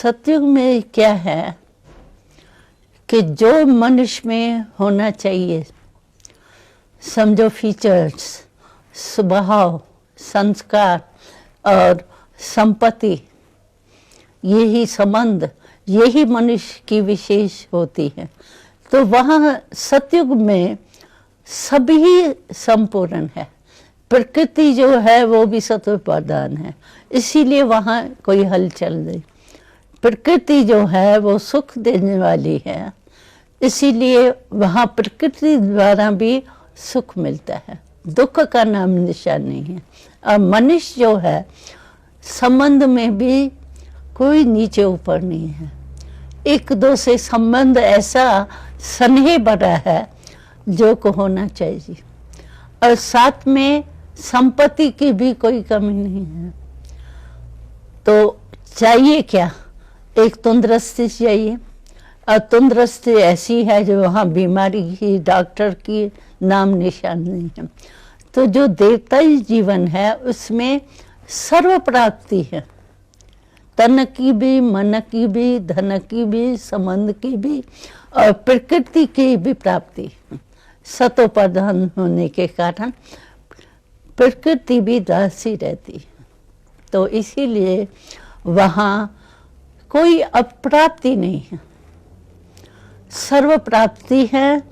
सतयुग में क्या है कि जो मनुष्य में होना चाहिए, समझो फीचर्स, स्वभाव, संस्कार और संपत्ति, यही संबंध, यही मनुष्य की विशेष होती है। तो वहाँ सतयुग में सभी संपूर्ण है। प्रकृति जो है वो भी सत्व प्रधान है, इसीलिए वहाँ कोई हलचल नहीं। प्रकृति जो है वो सुख देने वाली है, इसीलिए वहाँ प्रकृति द्वारा भी सुख मिलता है, दुख का नाम निशान नहीं है। और मनुष्य जो है संबंध में भी कोई नीचे ऊपर नहीं है, एक दो से संबंध ऐसा स्नेह भरा है जो को होना चाहिए, और साथ में संपत्ति की भी कोई कमी नहीं है। तो चाहिए क्या? एक तंदुरुस्ती चाहिए, और तंदुरुस्ती ऐसी है जो वहाँ बीमारी की, डॉक्टर की नाम निशान नहीं है। तो जो देवताई जीवन है उसमें सर्व प्राप्ति है, तन की भी, मन की भी, धन की भी, संबंध की भी और प्रकृति की भी प्राप्ति। सतो प्रधान होने के कारण प्रकृति भी दासी रहती है। तो इसीलिए वहाँ कोई अप्राप्ति नहीं है, सर्व प्राप्ति है।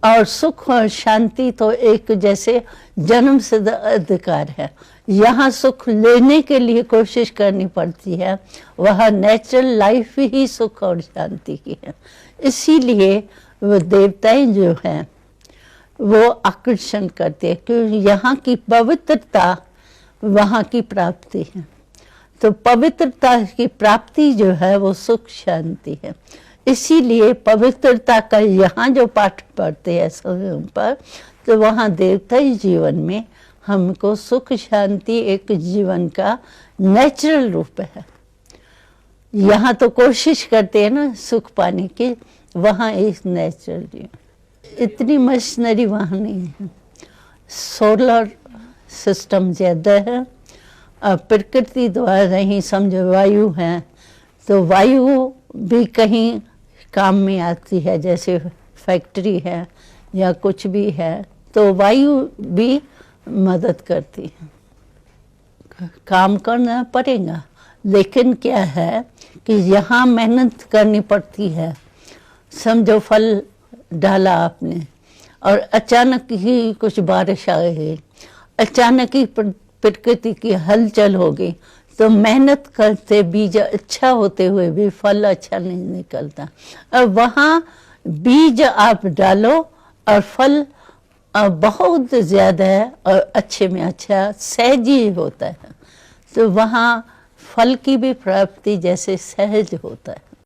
और सुख और शांति तो एक जैसे जन्म सिद्ध अधिकार है। यहाँ सुख लेने के लिए कोशिश करनी पड़ती है, वह नेचुरल लाइफ ही सुख और शांति की है। इसीलिए वो देवताएं जो हैं वो आकर्षण करते हैं, क्योंकि यहाँ की पवित्रता वहाँ की प्राप्ति है। तो पवित्रता की प्राप्ति जो है वो सुख शांति है। इसीलिए पवित्रता का यहाँ जो पाठ पढ़ते हैं समय पर, तो वहाँ देवताई जीवन में हमको सुख शांति एक जीवन का नेचुरल रूप है। यहाँ तो कोशिश करते हैं ना सुख पाने की, वहाँ एक नेचुरल जीवन। इतनी मशीनरी वहाँ नहीं है, सोलर सिस्टम ज़्यादा है और प्रकृति द्वारा ही समझो वायु है, तो वायु भी कहीं काम में आती है, जैसे फैक्ट्री है या कुछ भी है तो वायु भी मदद करती है। काम करना पड़ेगा, लेकिन क्या है कि यहाँ मेहनत करनी पड़ती है। समझो फल डाला आपने और अचानक ही कुछ बारिश आ गई, अचानक ही प्रकृति की हलचल हो गई, तो मेहनत करते बीज अच्छा होते हुए भी फल अच्छा नहीं निकलता। और वहाँ बीज आप डालो और फल बहुत ज़्यादा है और अच्छे में अच्छा सहज ही होता है। तो वहाँ फल की भी प्राप्ति जैसे सहज होता है।